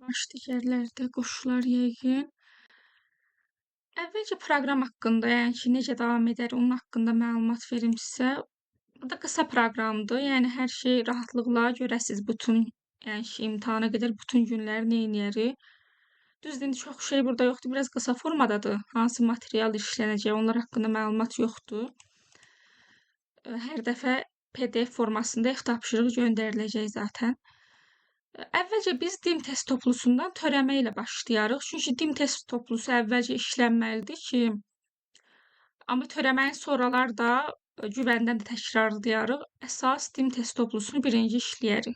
Baş digərlərdə qoşular yəqin. Əvvəlcə proqram haqqında, yəni ki, necə davam edər, onun haqqında məlumat verim sizə. Bu da qısa proqramdır. Yəni hər şey rahatlıqla görəsiz bütün, yəni ki, imtahana qədər bütün günləri neyləyərik. Düzdür, indi çox şey burada yoxdur. Biraz qısa formadadır. Hansı material işlənəcək, onlar haqqında məlumat yoxdur. Hər dəfə PDF formasında ev tapşırığı göndəriləcək zaten. Əvvəlcə biz dim test toplusundan törəmə ilə başlayarıq. Çünki dim test toplusu əvvəlcə işlənməlidir ki, amma törəmənin sonralar da güvəndən də təkrarlayarıq. Əsas dim test toplusunu birinci işləyərik.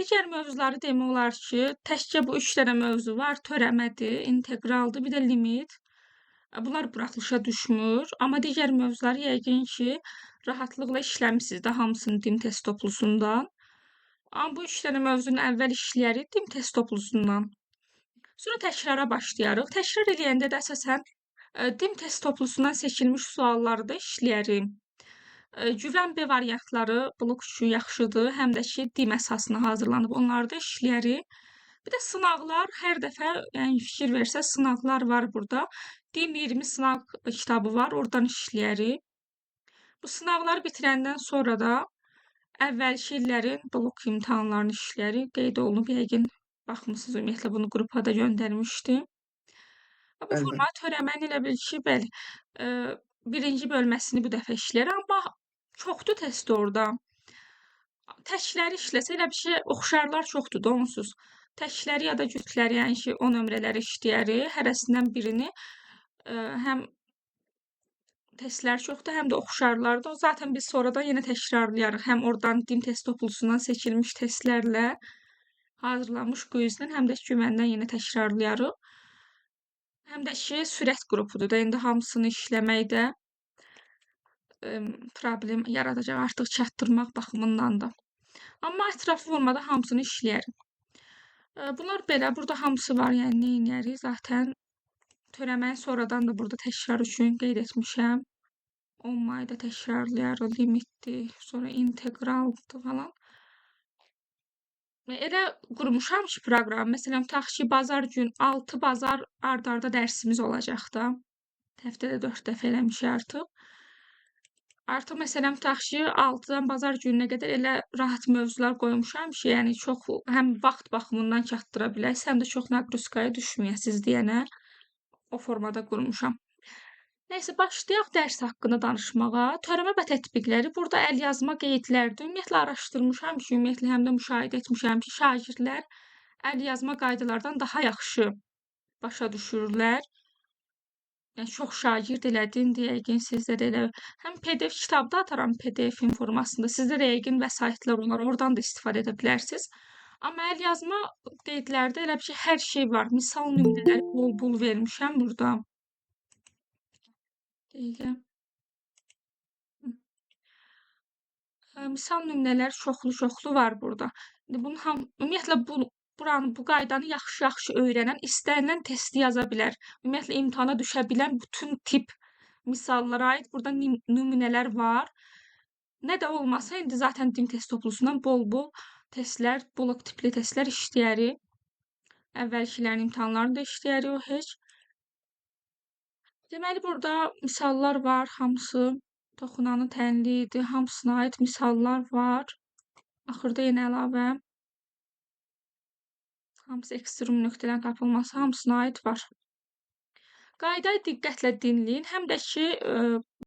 Digər mövzuları demək olar ki, təkcə bu 3 dənə mövzu var. Törəmədir, inteqraldır, bir də limit. Bunlar buraxılışa düşmür, amma digər mövzuları yəqin ki, rahatlıqla işləmisiniz də hamısını dim test toplusundan. Amma bu 3 dənə mövzunu əvvəl işləyərik dim test toplusundan. Sonra təkrara başlayarıq. Təkrar eləyəndə də əsasən dim test toplusundan seçilmiş sualları da işləyərik. Güvən B variantları blok üçün yaxşıdır, həm də ki, dim əsasına hazırlanıb onları da işləyərik. Bir də sınaqlar, hər dəfə yəni fikir versəz, sınaqlar var burada. Dim 20 sınaq kitabı var, oradan işləyərik. Bu sınaqları bitirəndən sonra da əvvəlki illərin blok imtahanlarını işləyərik. Qeyd olunub, yəqin baxmısınız, ümumiyyətlə bunu qrupa da göndərmişdim. Bu format törəməni elə bil ki, bəli, birinci bölməsini bu dəfə işləyir, amma çoxdur test orada. Təkləri işləsə elə bir şey, oxşarlar çoxdur da onsuz. Təkləri ya da cütləri, yəni ki, o nömrələri işləyərik. Hərəsindən birini həm testlər çoxdur, həm də oxşarlardır. Zaten biz sonradan yenə təkrarlayarıq. Həm oradan dim test toplusundan seçilmiş testlərlə hazırlanmış quizdən, həm də güvəndən yenə təkrarlayarıq. Həm də ki, sürət qrupudur da. İndi hamısını işləməkdə problem yaradacaq artıq çatdırmaq baxımından da. Amma ətraflı formada hamısını işləyərik. Bunlar belə, burada hamısı var, yəni neynəyərik? Zaten törəməyi sonradan da burada təkrar üçün qeyd etmişəm. 10 mayda təkrarlayarıq, limitdir, sonra inteqraldır falan. Elə qurmuşam ki, proqram. Məsələn, tutaq ki, bazar gün 6 bazar ard-arda dərsimiz olacaq da. Həftədə 4 dəfə eləmişik artıq. Artıq məsələn, tutaq ki, 6-dan bazar gününə qədər elə rahat mövzular qoymuşam ki, yəni çox həm vaxt baxımından çatdıra biləsiz, həm də çox naqruzkaya düşməyəsiz deyənə o formada qurmuşam. Nəysə, başlayaq dərs haqqında danışmağa. Törəmə və tətbiqləri burada əlyazma qeydlərdir. Ümumiyyətlə araşdırmışam ki, ümumiyyətlə həm də müşahidə etmişəm ki, şagirdlər əlyazma qaydalardan daha yaxşı başa düşürlər. Yəni çox şagird elədim, yəqin sizdə də elə. Həm PDF kitabda ataram PDF formasında. Sizdə də yəqin vəsaitlər olar, oradan da istifadə edə bilərsiniz. Amma əlyazma qeydlərdə elə bir şey, hər şey var. Misal nümunələri bol-bol vermişəm burada. Misal nümunələr çoxlu var burada. Bunun ümumiyyətlə bu qaydanı yaxşı öyrənən istənilən testi yaza bilər. Ümumiyyətlə imtahana düşə bilən bütün tip misallara aid burada nümunələr var. Nə də olmasa indi zaten dim test toplusundan bol-bol testlər, blok tipli testlər işləyərik. Əvvəlkilərin imtahanlarını da işləyərik o heç. Deməli, burada misallar var, hamısı toxunanın tənliyidir, hamısına aid misallar var. Axırda yenə əlavə. Hamısı ekstrem nöqtələrin tapılması, hamısına aid var. Qaydayı diqqətlə dinləyin, həm də ki,